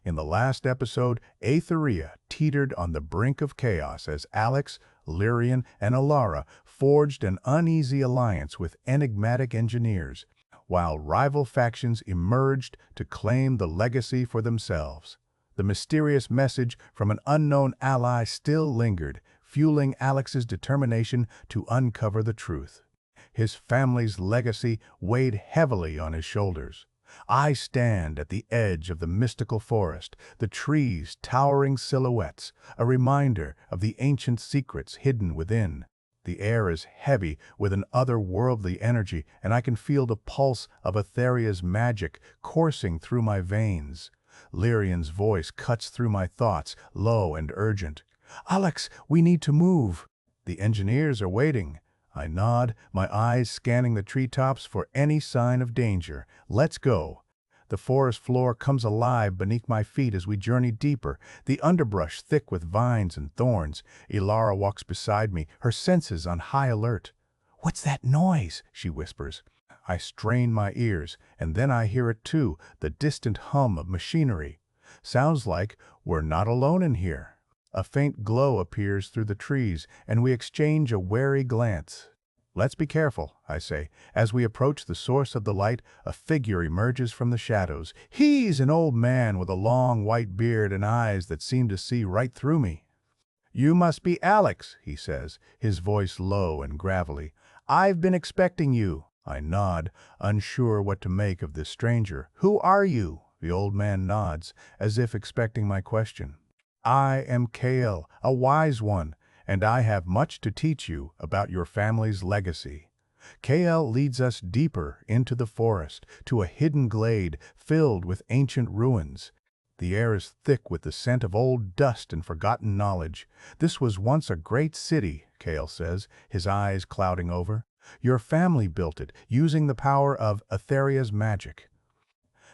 In the last episode, Aethereia teetered on the brink of chaos as Alex, Lyrien, and Elara forged an uneasy alliance with enigmatic engineers, while rival factions emerged to claim the legacy for themselves. The mysterious message from an unknown ally still lingered, fueling Alex's determination to uncover the truth. His family's legacy weighed heavily on his shoulders. I stand at the edge of the mystical forest, the trees towering silhouettes, a reminder of the ancient secrets hidden within. The air is heavy with an otherworldly energy, and I can feel the pulse of Aethereia's magic coursing through my veins. Lyrian's voice cuts through my thoughts, low and urgent. "Alex, we need to move. The engineers are waiting." I nod, my eyes scanning the treetops for any sign of danger. "Let's go." The forest floor comes alive beneath my feet as we journey deeper, the underbrush thick with vines and thorns. Elara walks beside me, her senses on high alert. "What's that noise?" she whispers. I strain my ears, and then I hear it too, the distant hum of machinery. Sounds like we're not alone in here. A faint glow appears through the trees, and we exchange a wary glance. "Let's be careful," I say. As we approach the source of the light, a figure emerges from the shadows. He's an old man with a long white beard and eyes that seem to see right through me. "You must be Alex," he says, his voice low and gravelly. "I've been expecting you." I nod, unsure what to make of this stranger. "Who are you?" The old man nods, as if expecting my question. "I am Kael, a wise one, and I have much to teach you about your family's legacy." Kael leads us deeper into the forest, to a hidden glade filled with ancient ruins. The air is thick with the scent of old dust and forgotten knowledge. "This was once a great city," Kael says, his eyes clouding over. "Your family built it, using the power of Aethereia's magic."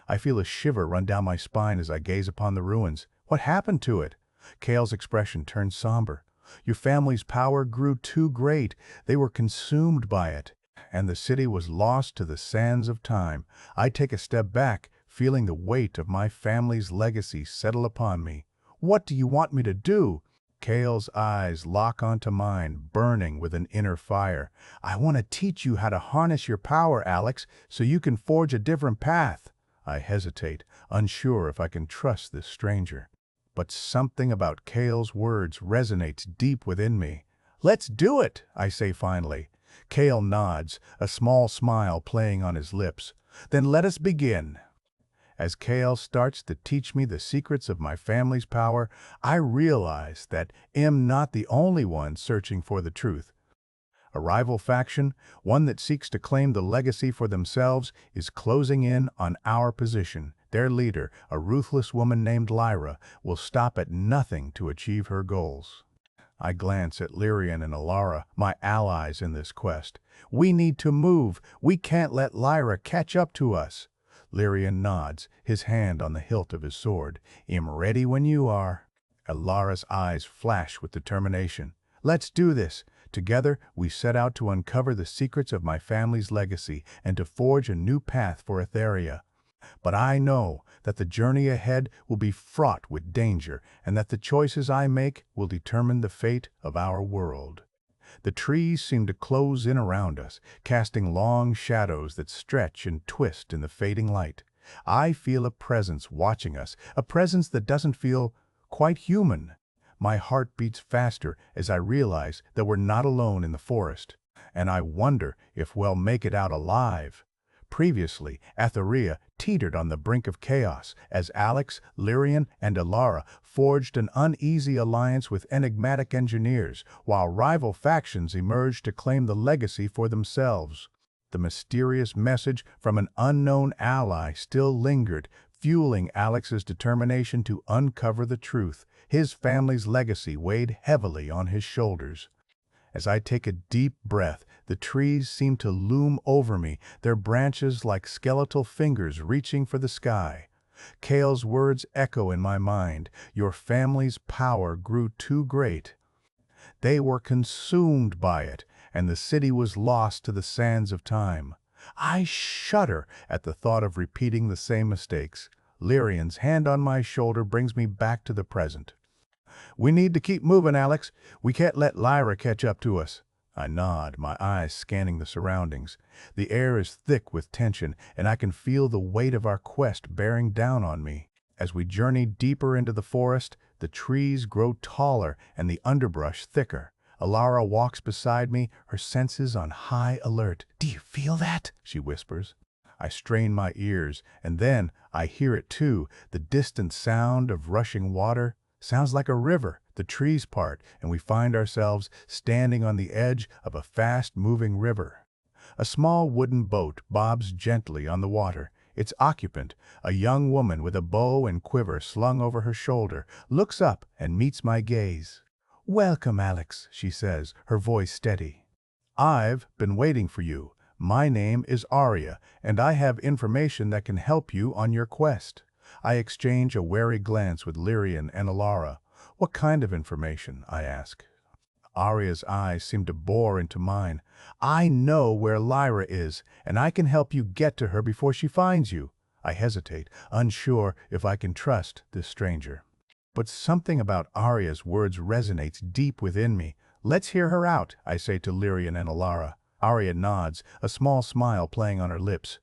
I feel a shiver run down my spine as I gaze upon the ruins. What happened to it? Kael's expression turns somber. "Your family's power grew too great. They were consumed by it, and the city was lost to the sands of time." I take a step back, feeling the weight of my family's legacy settle upon me. "What do you want me to do?" Kael's eyes lock onto mine, burning with an inner fire. "I want to teach you how to harness your power, Alex, so you can forge a different path." I hesitate, unsure if I can trust this stranger. But something about Kael's words resonates deep within me. "Let's do it," I say finally. Kael nods, a small smile playing on his lips. "Then let us begin." As Kael starts to teach me the secrets of my family's power, I realize that I'm not the only one searching for the truth. A rival faction, one that seeks to claim the legacy for themselves, is closing in on our position. Their leader, a ruthless woman named Lyra, will stop at nothing to achieve her goals. I glance at Lyrien and Elara, my allies in this quest. "We need to move. We can't let Lyra catch up to us." Lyrien nods, his hand on the hilt of his sword. "I'm ready when you are." Elara's eyes flash with determination. "Let's do this." Together, we set out to uncover the secrets of my family's legacy and to forge a new path for Aethereia. But I know that the journey ahead will be fraught with danger, and that the choices I make will determine the fate of our world. The trees seem to close in around us, casting long shadows that stretch and twist in the fading light. I feel a presence watching us, a presence that doesn't feel quite human. My heart beats faster as I realize that we're not alone in the forest, and I wonder if we'll make it out alive. Previously, Aethereia teetered on the brink of chaos as Alex, Lyrien, and Elara forged an uneasy alliance with enigmatic engineers, while rival factions emerged to claim the legacy for themselves. The mysterious message from an unknown ally still lingered, fueling Alex's determination to uncover the truth. His family's legacy weighed heavily on his shoulders. As I take a deep breath, the trees seem to loom over me, their branches like skeletal fingers reaching for the sky. Kael's words echo in my mind. "Your family's power grew too great. They were consumed by it, and the city was lost to the sands of time." I shudder at the thought of repeating the same mistakes. Lyrian's hand on my shoulder brings me back to the present. "We need to keep moving, Alex. We can't let Lyra catch up to us." I nod, my eyes scanning the surroundings. The air is thick with tension, and I can feel the weight of our quest bearing down on me. As we journey deeper into the forest, the trees grow taller and the underbrush thicker. Elara walks beside me, her senses on high alert. "Do you feel that?" she whispers. I strain my ears, and then I hear it too, the distant sound of rushing water. Sounds like a river. The trees part, and we find ourselves standing on the edge of a fast-moving river. A small wooden boat bobs gently on the water. Its occupant, a young woman with a bow and quiver slung over her shoulder, looks up and meets my gaze. "Welcome, Alex," she says, her voice steady. "I've been waiting for you. My name is Aethereia, and I have information that can help you on your quest." I exchange a wary glance with Lyrien and Elara. "What kind of information?" I ask. Aria's eyes seem to bore into mine. "I know where Lyra is, and I can help you get to her before she finds you." I hesitate, unsure if I can trust this stranger. But something about Aria's words resonates deep within me. "Let's hear her out," I say to Lyrien and Elara. Aethereia nods, a small smile playing on her lips.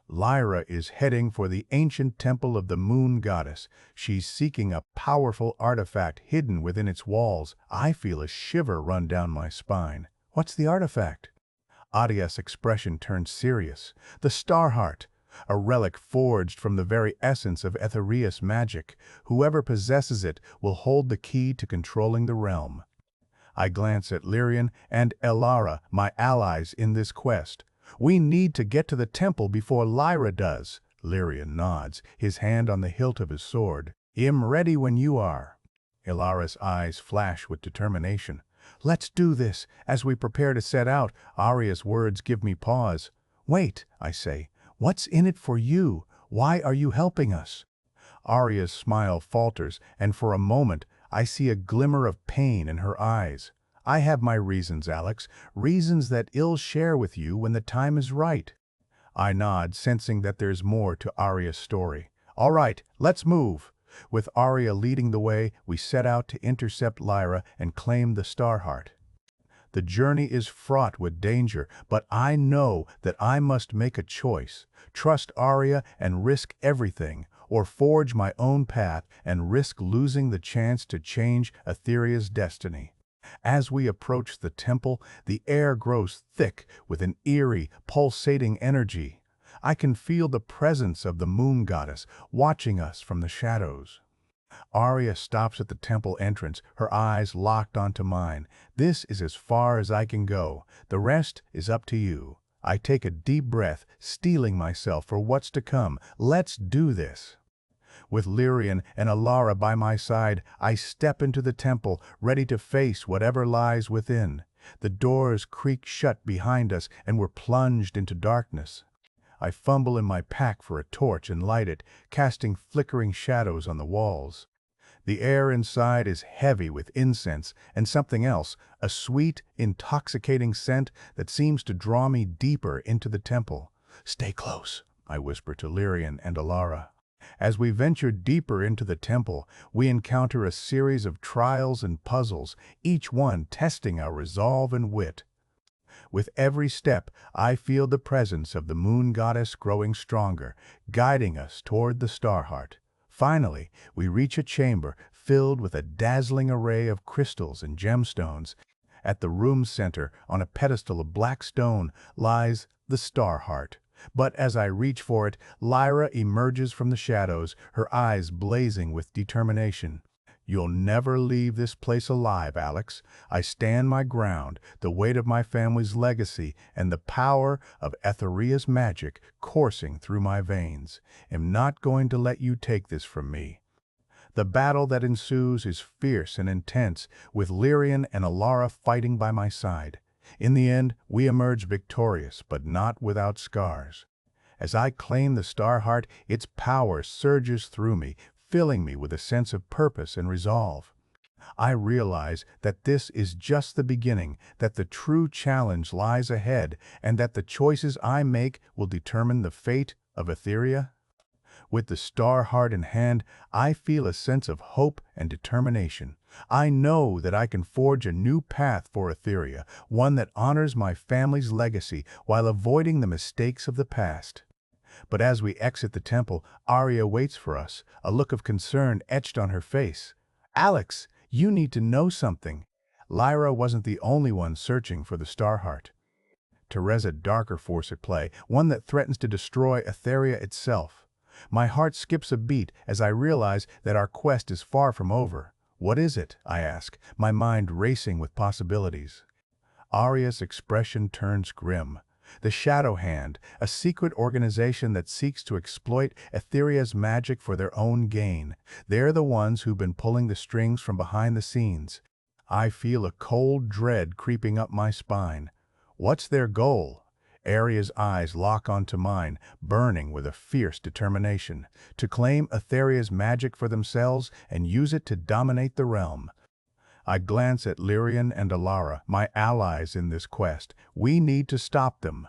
"Lyra is heading for the ancient temple of the moon goddess. She's seeking a powerful artifact hidden within its walls." I feel a shiver run down my spine. "What's the artifact?" Aethereia's expression turns serious. "The Star Heart, a relic forged from the very essence of Aethereia's magic. Whoever possesses it will hold the key to controlling the realm." I glance at Lyrien and Elara, my allies in this quest. "We need to get to the temple before Lyra does." Lyrien nods, his hand on the hilt of his sword. "I'm ready when you are." Elara's eyes flash with determination. "Let's do this." As we prepare to set out, Aria's words give me pause. "Wait," I say. "What's in it for you? Why are you helping us?" Aria's smile falters, and for a moment I see a glimmer of pain in her eyes. "I have my reasons, Alex, reasons that I'll share with you when the time is right." I nod, sensing that there's more to Aria's story. "All right, let's move." With Aethereia leading the way, we set out to intercept Lyra and claim the Star Heart. The journey is fraught with danger, but I know that I must make a choice. Trust Aethereia and risk everything, or forge my own path and risk losing the chance to change Aethereia's destiny. As we approach the temple, the air grows thick with an eerie, pulsating energy. I can feel the presence of the moon goddess watching us from the shadows. Aethereia stops at the temple entrance, her eyes locked onto mine. "This is as far as I can go. The rest is up to you." I take a deep breath, steeling myself for what's to come. "Let's do this." With Lyrien and Elara by my side, I step into the temple, ready to face whatever lies within. The doors creak shut behind us, and we're plunged into darkness. I fumble in my pack for a torch and light it, casting flickering shadows on the walls. The air inside is heavy with incense and something else, a sweet, intoxicating scent that seems to draw me deeper into the temple. "Stay close," I whisper to Lyrien and Elara. As we venture deeper into the temple, we encounter a series of trials and puzzles, each one testing our resolve and wit. With every step, I feel the presence of the moon goddess growing stronger, guiding us toward the Star Heart. Finally, we reach a chamber filled with a dazzling array of crystals and gemstones. At the room's center, on a pedestal of black stone, lies the Star Heart. But as I reach for it, Lyra emerges from the shadows, her eyes blazing with determination. "You'll never leave this place alive, Alex." I stand my ground, the weight of my family's legacy and the power of Aethereia's magic coursing through my veins. "Am not going to let you take this from me." The battle that ensues is fierce and intense, with Lyrien and Elara fighting by my side. In the end, we emerge victorious, but not without scars. As I claim the Star Heart, its power surges through me, filling me with a sense of purpose and resolve. I realize that this is just the beginning, that the true challenge lies ahead, and that the choices I make will determine the fate of Aethereia. With the star heart in hand, I feel a sense of hope and determination. I know that I can forge a new path for Aethereia, one that honors my family's legacy while avoiding the mistakes of the past. But as we exit the temple, Arya waits for us, a look of concern etched on her face. "Alex, you need to know something." Lyra wasn't the only one searching for the star heart. There's a darker force at play, one that threatens to destroy Aethereia itself. My heart skips a beat as I realize that our quest is far from over. "What is it?" I ask, my mind racing with possibilities. Arya's expression turns grim. The Shadow Hand, a secret organization that seeks to exploit Aethereia's magic for their own gain. They're the ones who've been pulling the strings from behind the scenes. I feel a cold dread creeping up my spine. What's their goal? Arya's eyes lock onto mine, burning with a fierce determination. To claim Aethereia's magic for themselves and use it to dominate the realm. I glance at Lyrien and Elara, my allies in this quest. We need to stop them.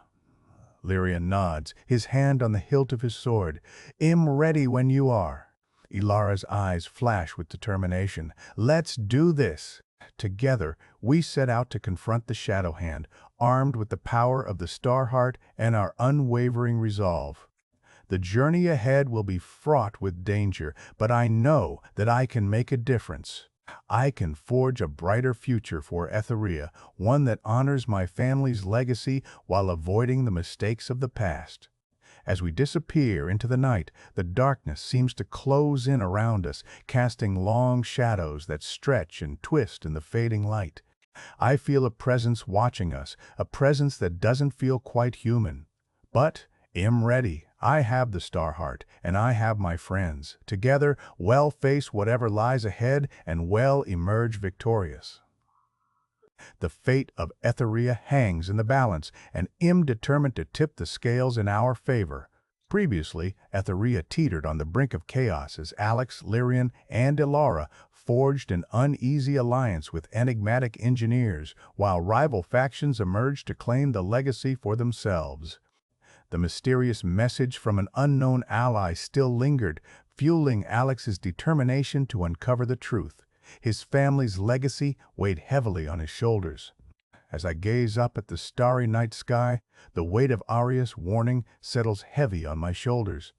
Lyrien nods, his hand on the hilt of his sword. "I'm ready when you are." Elara's eyes flash with determination. "Let's do this." Together, we set out to confront the Shadow Hand, armed with the power of the Star Heart and our unwavering resolve. The journey ahead will be fraught with danger, but I know that I can make a difference. I can forge a brighter future for Aethereia, one that honors my family's legacy while avoiding the mistakes of the past. As we disappear into the night, the darkness seems to close in around us, casting long shadows that stretch and twist in the fading light. I feel a presence watching us, a presence that doesn't feel quite human. But I'm ready. I have the Star Heart, and I have my friends. Together, we'll face whatever lies ahead, and we'll emerge victorious. The fate of Aethereia hangs in the balance, and I'm determined to tip the scales in our favor. Previously, Aethereia teetered on the brink of chaos as Alex, Lyrien, and Elara forged an uneasy alliance with enigmatic engineers, while rival factions emerged to claim the legacy for themselves. The mysterious message from an unknown ally still lingered, fueling Alex's determination to uncover the truth. His family's legacy weighed heavily on his shoulders. As I gaze up at the starry night sky, the weight of Arya's warning settles heavy on my shoulders.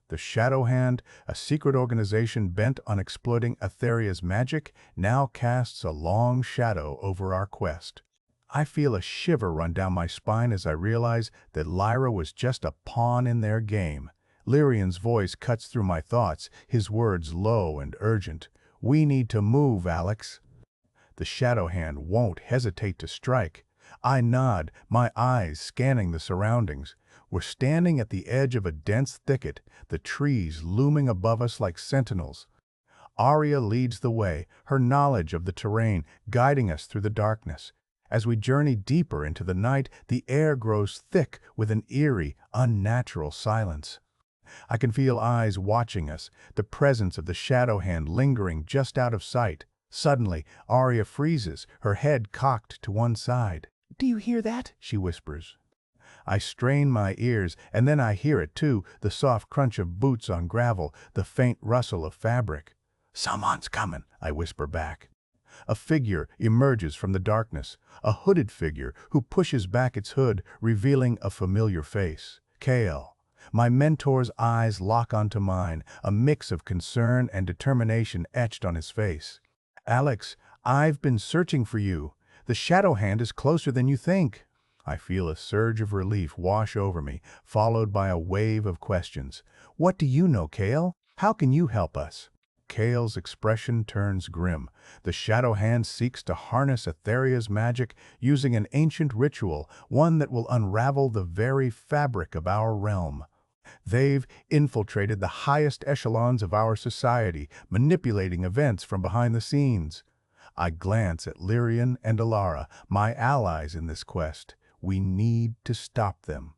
The Shadow Hand, a secret organization bent on exploiting Aethereia's magic, now casts a long shadow over our quest. I feel a shiver run down my spine as I realize that Lyra was just a pawn in their game. Lyrian's voice cuts through my thoughts, his words low and urgent. "We need to move, Alex." The Shadow Hand won't hesitate to strike. I nod, my eyes scanning the surroundings. We're standing at the edge of a dense thicket, the trees looming above us like sentinels. Arya leads the way, her knowledge of the terrain guiding us through the darkness. As we journey deeper into the night, the air grows thick with an eerie, unnatural silence. I can feel eyes watching us, the presence of the Shadow Hand lingering just out of sight. Suddenly, Arya freezes, her head cocked to one side. "Do you hear that?" she whispers. I strain my ears, and then I hear it too, the soft crunch of boots on gravel, the faint rustle of fabric. "Someone's coming," I whisper back. A figure emerges from the darkness, a hooded figure who pushes back its hood, revealing a familiar face. Kale. My mentor's eyes lock onto mine, a mix of concern and determination etched on his face. "Alex, I've been searching for you. The Shadow Hand is closer than you think." I feel a surge of relief wash over me, followed by a wave of questions. "What do you know, Kale? How can you help us?" Kale's expression turns grim. The Shadow Hand seeks to harness Aethereia's magic using an ancient ritual, one that will unravel the very fabric of our realm. They've infiltrated the highest echelons of our society, manipulating events from behind the scenes. I glance at Lyrien and Elara, my allies in this quest. We need to stop them.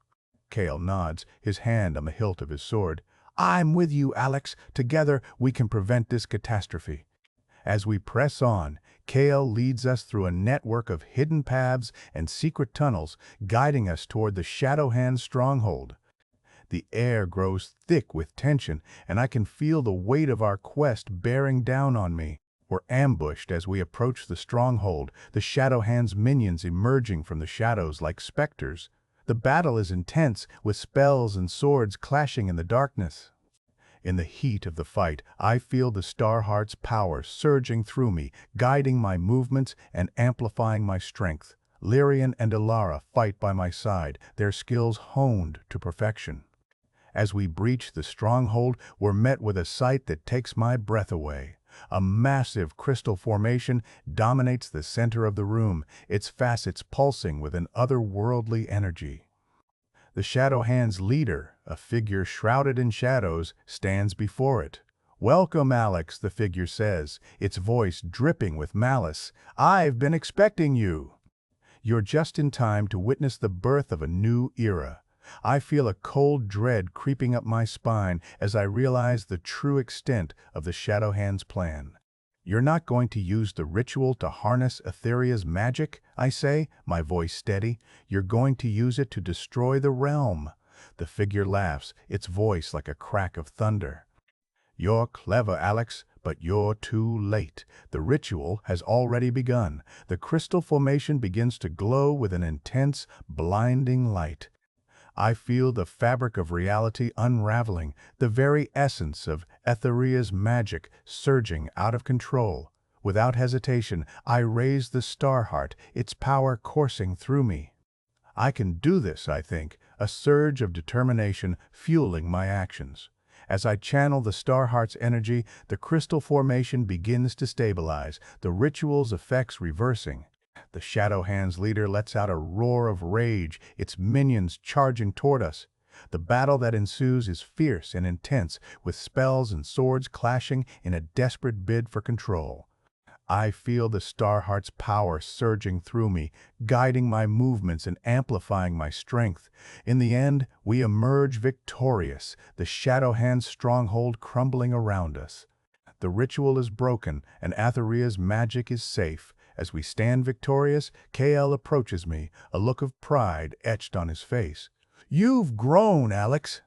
Kale nods, his hand on the hilt of his sword. "I'm with you, Alex. Together we can prevent this catastrophe." As we press on, Kale leads us through a network of hidden paths and secret tunnels, guiding us toward the Shadow Hand's stronghold. The air grows thick with tension, and I can feel the weight of our quest bearing down on me. We're ambushed as we approach the stronghold, the Shadow Hand's minions emerging from the shadows like specters. The battle is intense, with spells and swords clashing in the darkness. In the heat of the fight, I feel the Starheart's power surging through me, guiding my movements and amplifying my strength. Lyrien and Elara fight by my side, their skills honed to perfection. As we breach the stronghold, we're met with a sight that takes my breath away. A massive crystal formation dominates the center of the room, its facets pulsing with an otherworldly energy. The Shadow Hand's leader, a figure shrouded in shadows, stands before it. "Welcome, Alex," the figure says, its voice dripping with malice. "I've been expecting you." "You're just in time to witness the birth of a new era." I feel a cold dread creeping up my spine as I realize the true extent of the Shadow Hand's plan. "You're not going to use the ritual to harness Aethereia's magic," I say, my voice steady. "You're going to use it to destroy the realm." The figure laughs, its voice like a crack of thunder. "You're clever, Alex, but you're too late. The ritual has already begun. The crystal formation begins to glow with an intense, blinding light. I feel the fabric of reality unraveling, the very essence of Aethereia's magic surging out of control. Without hesitation, I raise the Starheart, its power coursing through me. I can do this, I think, a surge of determination fueling my actions. As I channel the Starheart's energy, the crystal formation begins to stabilize, the ritual's effects reversing. The Shadow Hand's leader lets out a roar of rage, its minions charging toward us. The battle that ensues is fierce and intense, with spells and swords clashing in a desperate bid for control. I feel the Starheart's power surging through me, guiding my movements and amplifying my strength. In the end, we emerge victorious, the Shadow Hand's stronghold crumbling around us. The ritual is broken, and Aethereia's magic is safe. As we stand victorious, KL approaches me, a look of pride etched on his face. "You've grown, Alex.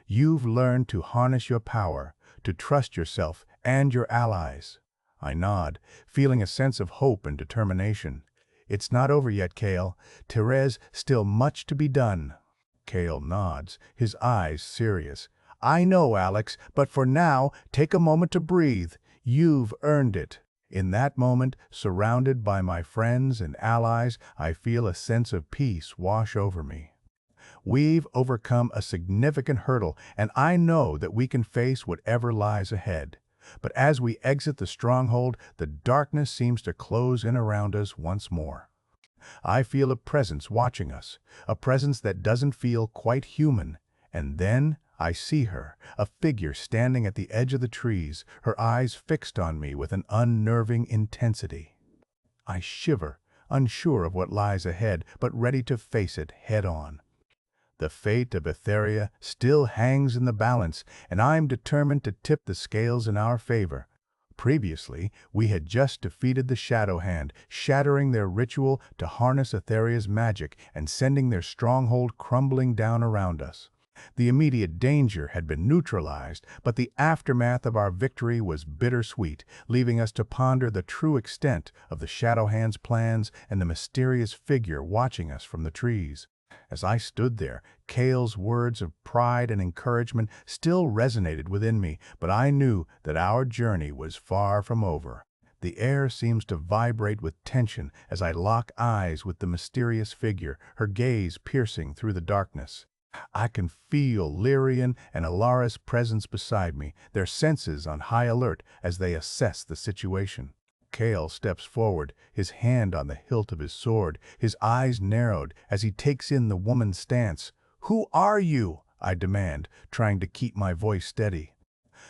You've learned to harness your power, to trust yourself and your allies." I nod, feeling a sense of hope and determination. "It's not over yet, Kale. There's still much to be done." Kale nods, his eyes serious. "I know, Alex, but for now, take a moment to breathe. You've earned it." In that moment, surrounded by my friends and allies, I feel a sense of peace wash over me. We've overcome a significant hurdle, and I know that we can face whatever lies ahead. But as we exit the stronghold, the darkness seems to close in around us once more. I feel a presence watching us, a presence that doesn't feel quite human. And then I see her, a figure standing at the edge of the trees, her eyes fixed on me with an unnerving intensity. I shiver, unsure of what lies ahead, but ready to face it head-on. The fate of Aethereia still hangs in the balance, and I'm determined to tip the scales in our favor. Previously, we had just defeated the Shadow Hand, shattering their ritual to harness Aethereia's magic and sending their stronghold crumbling down around us. The immediate danger had been neutralized, but the aftermath of our victory was bittersweet, leaving us to ponder the true extent of the Shadow Hand's plans and the mysterious figure watching us from the trees. As I stood there, Kale's words of pride and encouragement still resonated within me, but I knew that our journey was far from over. The air seems to vibrate with tension as I lock eyes with the mysterious figure, her gaze piercing through the darkness. I can feel Lyrien and Elara's presence beside me, their senses on high alert as they assess the situation. Kale steps forward, his hand on the hilt of his sword, his eyes narrowed as he takes in the woman's stance. "Who are you?" I demand, trying to keep my voice steady.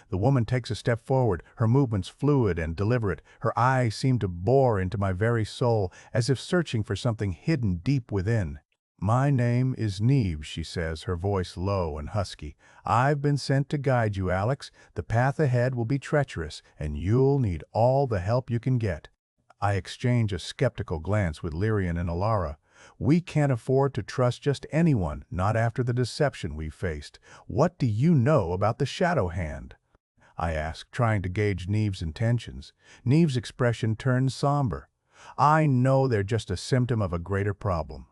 The woman takes a step forward, her movements fluid and deliberate. Her eyes seem to bore into my very soul, as if searching for something hidden deep within. "My name is Neve," she says, her voice low and husky. "I've been sent to guide you, Alex. The path ahead will be treacherous, and you'll need all the help you can get." I exchange a skeptical glance with Lyrien and Elara. We can't afford to trust just anyone, not after the deception we've faced. What do you know about the Shadow Hand? I asked, trying to gauge Neve's intentions. Neve's expression turned somber. I know they're just a symptom of a greater problem.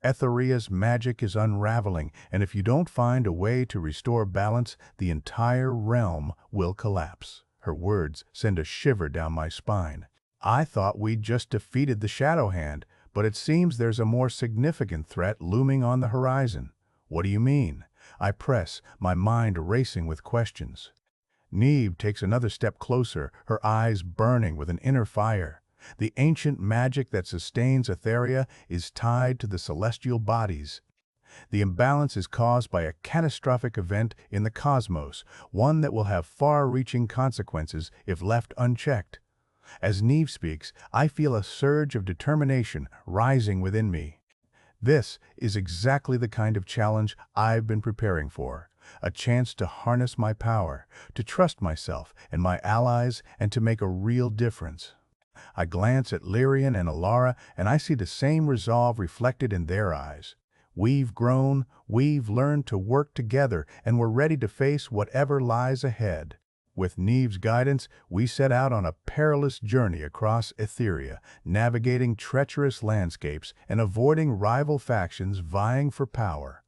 Aethereia's magic is unraveling, and if you don't find a way to restore balance, the entire realm will collapse. Her words send a shiver down my spine. I thought we'd just defeated the Shadow Hand, but it seems there's a more significant threat looming on the horizon. What do you mean? I press, my mind racing with questions. Neve takes another step closer, her eyes burning with an inner fire. The ancient magic that sustains Aethereia is tied to the celestial bodies. The imbalance is caused by a catastrophic event in the cosmos, one that will have far-reaching consequences if left unchecked. As Neve speaks, I feel a surge of determination rising within me. This is exactly the kind of challenge I've been preparing for. A chance to harness my power, to trust myself and my allies, and to make a real difference. I glance at Lyrien and Elara, and I see the same resolve reflected in their eyes. We've grown, we've learned to work together, and we're ready to face whatever lies ahead. With Neve's guidance, we set out on a perilous journey across Aethereia, navigating treacherous landscapes and avoiding rival factions vying for power.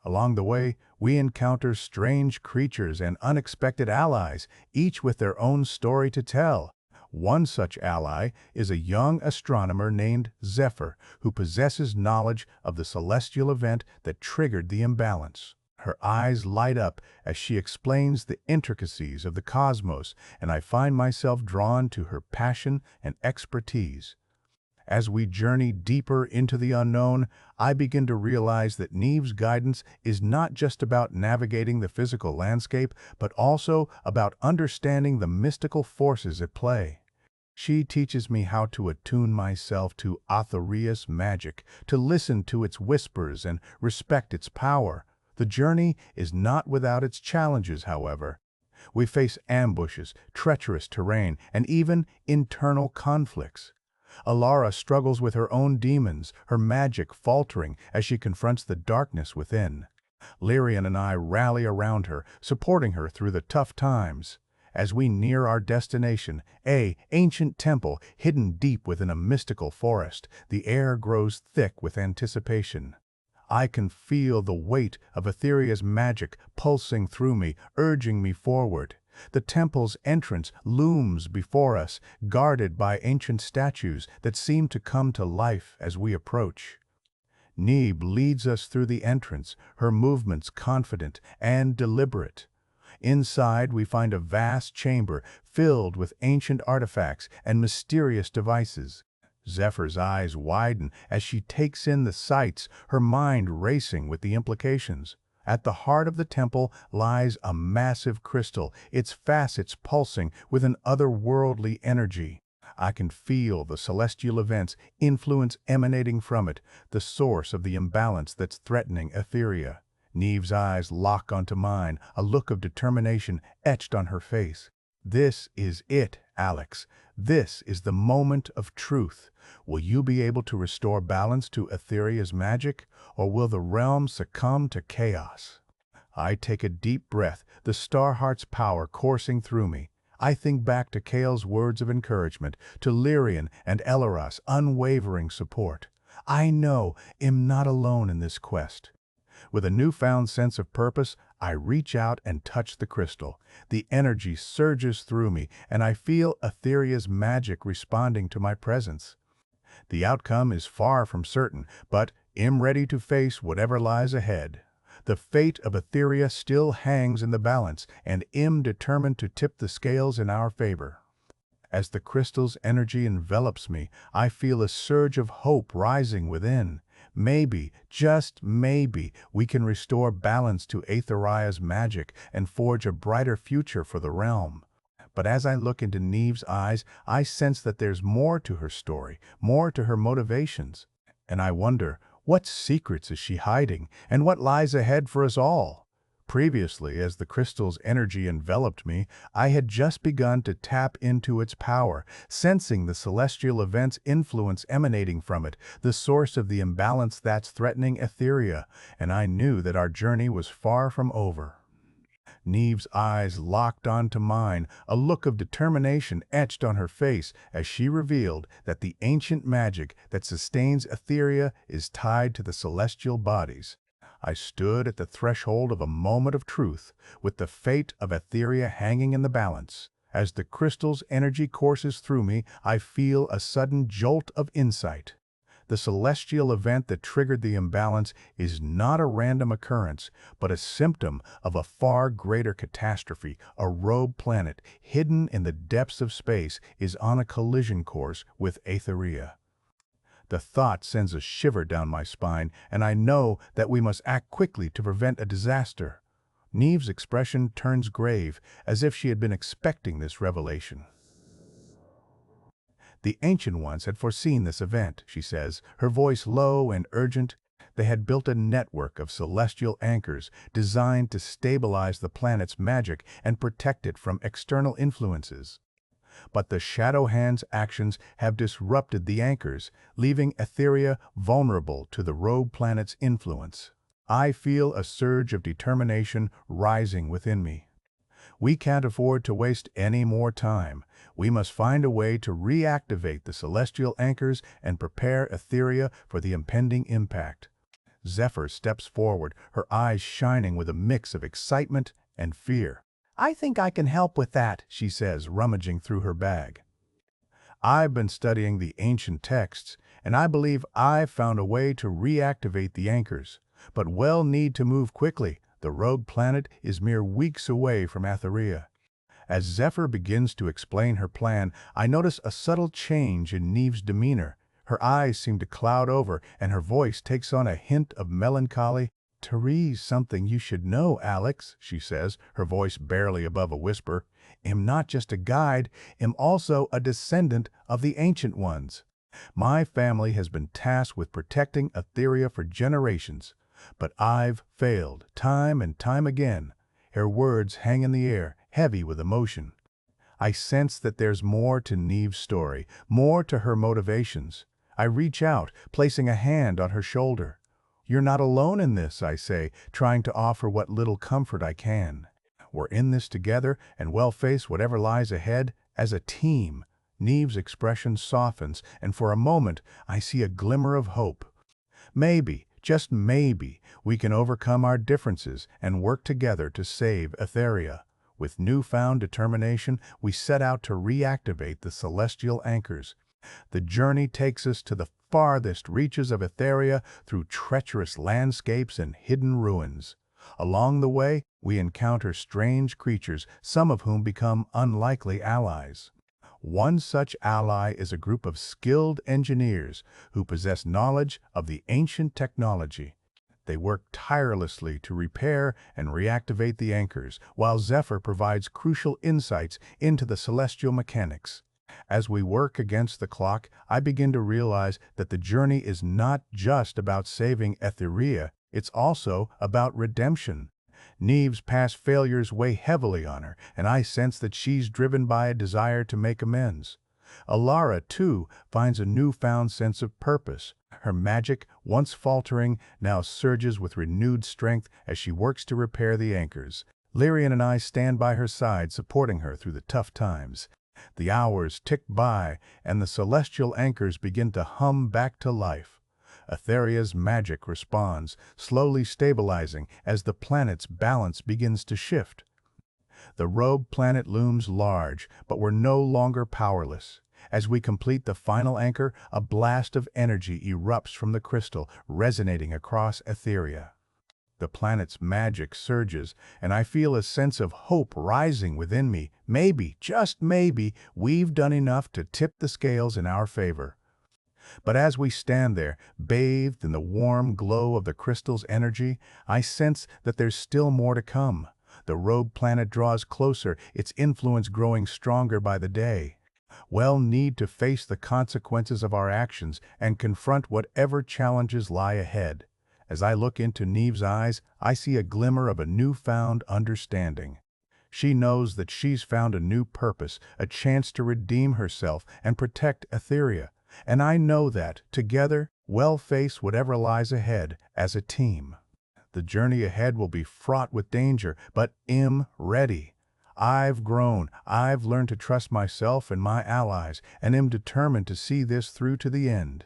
Along the way, we encounter strange creatures and unexpected allies, each with their own story to tell. One such ally is a young astronomer named Zephyr, who possesses knowledge of the celestial event that triggered the imbalance. Her eyes light up as she explains the intricacies of the cosmos, and I find myself drawn to her passion and expertise. As we journey deeper into the unknown, I begin to realize that Neve's guidance is not just about navigating the physical landscape, but also about understanding the mystical forces at play. She teaches me how to attune myself to Aethereia's magic, to listen to its whispers and respect its power. The journey is not without its challenges, however. We face ambushes, treacherous terrain, and even internal conflicts. Elara struggles with her own demons, her magic faltering as she confronts the darkness within. Lyrien and I rally around her, supporting her through the tough times. As we near our destination, an ancient temple hidden deep within a mystical forest, the air grows thick with anticipation. I can feel the weight of Aethereia's magic pulsing through me, urging me forward. The temple's entrance looms before us, guarded by ancient statues that seem to come to life as we approach. Neve leads us through the entrance, her movements confident and deliberate. Inside, we find a vast chamber filled with ancient artifacts and mysterious devices. Zephyr's eyes widen as she takes in the sights, her mind racing with the implications. At the heart of the temple lies a massive crystal, its facets pulsing with an otherworldly energy. I can feel the celestial events influence emanating from it, the source of the imbalance that's threatening Aethereia. Neve's eyes lock onto mine, a look of determination etched on her face. This is it, Alex. This is the moment of truth. Will you be able to restore balance to Aethereia's magic, or will the realm succumb to chaos? I take a deep breath, the Starheart's power coursing through me. I think back to Kale's words of encouragement, to Lyrien and Elara's unwavering support. I know I'm not alone in this quest. With a newfound sense of purpose, I reach out and touch the crystal. The energy surges through me, and I feel Aethereia's magic responding to my presence. The outcome is far from certain, but I'm ready to face whatever lies ahead. The fate of Aethereia still hangs in the balance, and I'm determined to tip the scales in our favor. As the crystal's energy envelops me, I feel a surge of hope rising within. Maybe, just maybe, we can restore balance to Aethereia's magic and forge a brighter future for the realm. But as I look into Neve's eyes, I sense that there's more to her story, more to her motivations. And I wonder, what secrets is she hiding, and what lies ahead for us all? Previously, as the crystal's energy enveloped me, I had just begun to tap into its power, sensing the celestial event's influence emanating from it, the source of the imbalance that's threatening Aethereia, and I knew that our journey was far from over. Neve's eyes locked onto mine, a look of determination etched on her face as she revealed that the ancient magic that sustains Aethereia is tied to the celestial bodies. I stood at the threshold of a moment of truth, with the fate of Aethereia hanging in the balance. As the crystal's energy courses through me, I feel a sudden jolt of insight. The celestial event that triggered the imbalance is not a random occurrence, but a symptom of a far greater catastrophe. A rogue planet, hidden in the depths of space, is on a collision course with Aethereia. The thought sends a shiver down my spine, and I know that we must act quickly to prevent a disaster. Neve's expression turns grave, as if she had been expecting this revelation. The Ancient Ones had foreseen this event, she says, her voice low and urgent. They had built a network of celestial anchors designed to stabilize the planet's magic and protect it from external influences. But the Shadow Hand's actions have disrupted the anchors, leaving Aethereia vulnerable to the rogue planet's influence. I feel a surge of determination rising within me. We can't afford to waste any more time. We must find a way to reactivate the celestial anchors and prepare Aethereia for the impending impact. Zephyr steps forward, her eyes shining with a mix of excitement and fear. "I think I can help with that," she says, rummaging through her bag. "I've been studying the ancient texts, and I believe I've found a way to reactivate the anchors. But we'll need to move quickly. The rogue planet is mere weeks away from Aethereia." As Zephyr begins to explain her plan, I notice a subtle change in Neve's demeanor. Her eyes seem to cloud over, and her voice takes on a hint of melancholy. "Therese, something you should know, Alex," she says, her voice barely above a whisper. "I'm not just a guide, I'm also a descendant of the Ancient Ones. My family has been tasked with protecting Aethereia for generations, but I've failed time and time again." Her words hang in the air, heavy with emotion. I sense that there's more to Neve's story, more to her motivations. I reach out, placing a hand on her shoulder. "You're not alone in this," I say, trying to offer what little comfort I can. "We're in this together, and we'll face whatever lies ahead as a team." Neve's expression softens, and for a moment I see a glimmer of hope. Maybe, just maybe, we can overcome our differences and work together to save Aethereia. With newfound determination, we set out to reactivate the celestial anchors. The journey takes us to the farthest reaches of Aethereia through treacherous landscapes and hidden ruins. Along the way, we encounter strange creatures, some of whom become unlikely allies. One such ally is a group of skilled engineers who possess knowledge of the ancient technology. They work tirelessly to repair and reactivate the anchors, while Zephyr provides crucial insights into the celestial mechanics. As we work against the clock, I begin to realize that the journey is not just about saving Aethereia, it's also about redemption. Neve's past failures weigh heavily on her, and I sense that she's driven by a desire to make amends. Elara, too, finds a newfound sense of purpose. Her magic, once faltering, now surges with renewed strength as she works to repair the anchors. Lyrien and I stand by her side, supporting her through the tough times. The hours tick by, and the celestial anchors begin to hum back to life. Aethereia's magic responds, slowly stabilizing as the planet's balance begins to shift. The rogue planet looms large, but we're no longer powerless. As we complete the final anchor, a blast of energy erupts from the crystal, resonating across Aethereia. The planet's magic surges, and I feel a sense of hope rising within me. Maybe, just maybe, we've done enough to tip the scales in our favor. But as we stand there, bathed in the warm glow of the crystal's energy, I sense that there's still more to come. The rogue planet draws closer, its influence growing stronger by the day. We'll need to face the consequences of our actions and confront whatever challenges lie ahead. As I look into Neve's eyes, I see a glimmer of a newfound understanding. She knows that she's found a new purpose, a chance to redeem herself and protect Aethereia. And I know that, together, we'll face whatever lies ahead as a team. The journey ahead will be fraught with danger, but I'm ready. I've grown, I've learned to trust myself and my allies, and am determined to see this through to the end.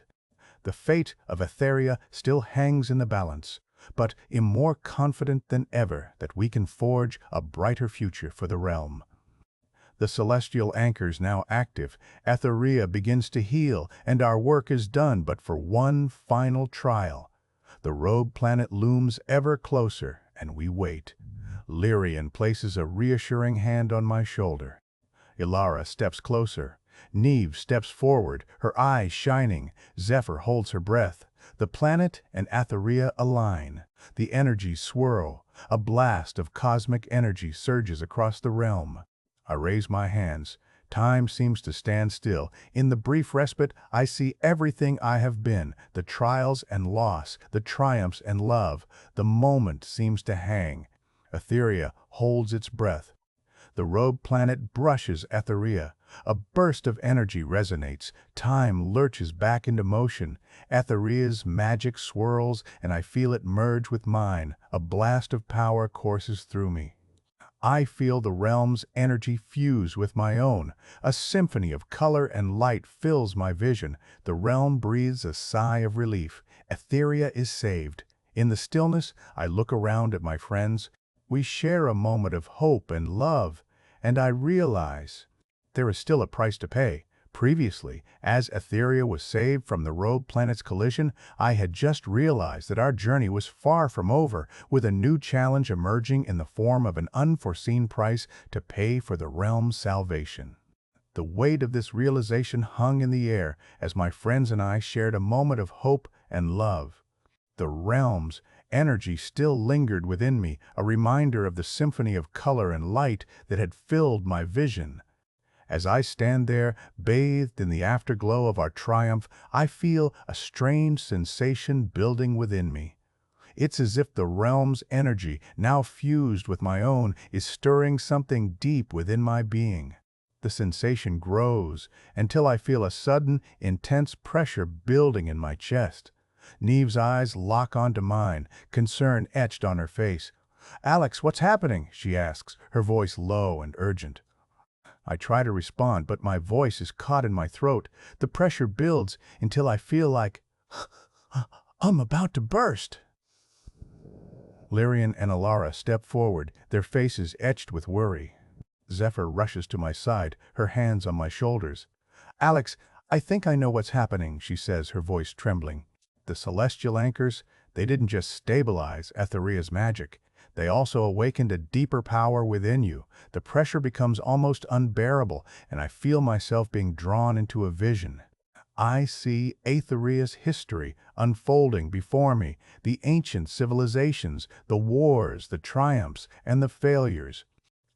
The fate of Aethereia still hangs in the balance, but am more confident than ever that we can forge a brighter future for the realm. The celestial anchor's now active, Aethereia begins to heal, and our work is done but for one final trial. The rogue planet looms ever closer, and we wait. Lyrien places a reassuring hand on my shoulder. Elara steps closer. Neve steps forward, her eyes shining. Zephyr holds her breath. The planet and Aethereia align. The energies swirl. A blast of cosmic energy surges across the realm. I raise my hands. Time seems to stand still. In the brief respite, I see everything I have been, the trials and loss, the triumphs and love. The moment seems to hang. Aethereia holds its breath. The rogue planet brushes Aethereia. A burst of energy resonates. Time lurches back into motion. Aethereia's magic swirls, and I feel it merge with mine. A blast of power courses through me. I feel the realm's energy fuse with my own. A symphony of color and light fills my vision. The realm breathes a sigh of relief. Aethereia is saved. In the stillness, I look around at my friends. We share a moment of hope and love, and I realize there is still a price to pay. Previously, as Aethereia was saved from the rogue planet's collision, I had just realized that our journey was far from over, with a new challenge emerging in the form of an unforeseen price to pay for the realm's salvation. The weight of this realization hung in the air as my friends and I shared a moment of hope and love. The realm's energy still lingered within me, a reminder of the symphony of color and light that had filled my vision. As I stand there, bathed in the afterglow of our triumph, I feel a strange sensation building within me. It's as if the realm's energy, now fused with my own, is stirring something deep within my being. The sensation grows until I feel a sudden, intense pressure building in my chest. Neve's eyes lock onto mine, concern etched on her face. "Alex, what's happening?" she asks, her voice low and urgent. I try to respond, but my voice is caught in my throat. The pressure builds until I feel like I'm about to burst. Lyrien and Elara step forward, their faces etched with worry. Zephyr rushes to my side, her hands on my shoulders. "Alex, I think I know what's happening," she says, her voice trembling. "The celestial anchors, they didn't just stabilize Aethereia's magic. They also awakened a deeper power within you. The pressure becomes almost unbearable, and I feel myself being drawn into a vision. I see Aethereia's history unfolding before me, the ancient civilizations, the wars, the triumphs, and the failures.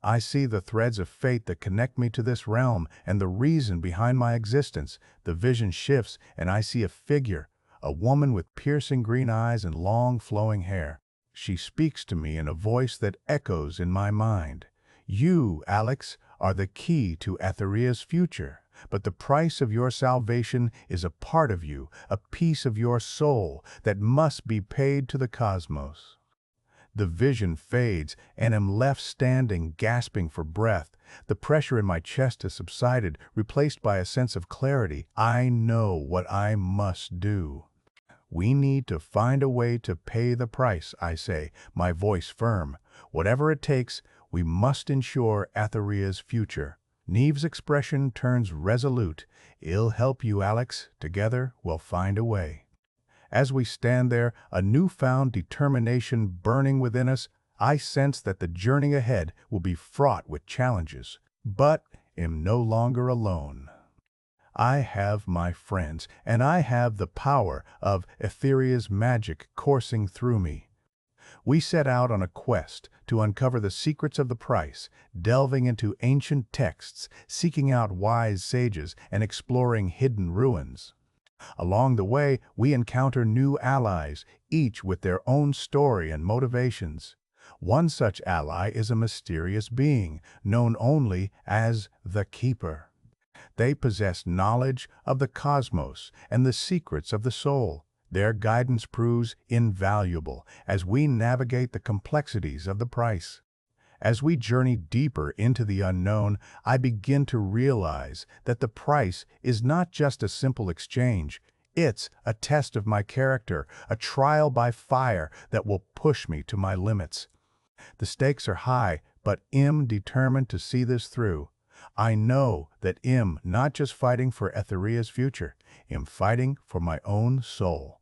I see the threads of fate that connect me to this realm and the reason behind my existence. The vision shifts, and I see a figure, a woman with piercing green eyes and long flowing hair. She speaks to me in a voice that echoes in my mind. "You, Alex, are the key to Aethereia's future, but the price of your salvation is a part of you, a piece of your soul that must be paid to the cosmos." The vision fades, and am left standing, gasping for breath. The pressure in my chest has subsided, replaced by a sense of clarity. I know what I must do. "We need to find a way to pay the price," I say, my voice firm. "Whatever it takes, we must ensure Aethereia's future." Neve's expression turns resolute. "I'll help you, Alex. Together, we'll find a way." As we stand there, a newfound determination burning within us, I sense that the journey ahead will be fraught with challenges, but am no longer alone. I have my friends, and I have the power of Aethereia's magic coursing through me. We set out on a quest to uncover the secrets of the price, delving into ancient texts, seeking out wise sages, and exploring hidden ruins. Along the way, we encounter new allies, each with their own story and motivations. One such ally is a mysterious being, known only as the Keeper. They possess knowledge of the cosmos and the secrets of the soul. Their guidance proves invaluable as we navigate the complexities of the price. As we journey deeper into the unknown, I begin to realize that the price is not just a simple exchange. It's a test of my character, a trial by fire that will push me to my limits. The stakes are high, but I'm determined to see this through. I know that I'm not just fighting for Aethereia's future, I'm fighting for my own soul.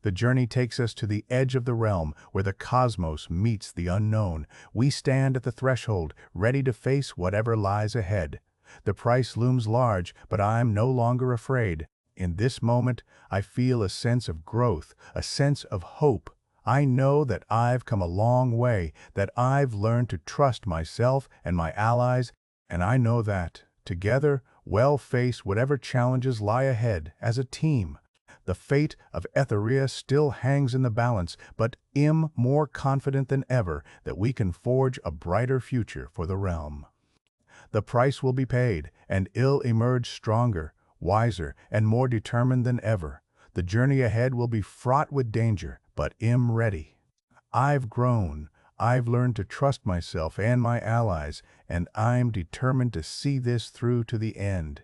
The journey takes us to the edge of the realm where the cosmos meets the unknown. We stand at the threshold, ready to face whatever lies ahead. The price looms large, but I'm no longer afraid. In this moment, I feel a sense of growth, a sense of hope. I know that I've come a long way, that I've learned to trust myself and my allies, and I know that, together, we'll face whatever challenges lie ahead as a team. The fate of Aethereia still hangs in the balance, but I'm more confident than ever that we can forge a brighter future for the realm. The price will be paid, and I'll emerge stronger, wiser, and more determined than ever. The journey ahead will be fraught with danger, but I'm ready. I've grown, I've learned to trust myself and my allies, and I'm determined to see this through to the end.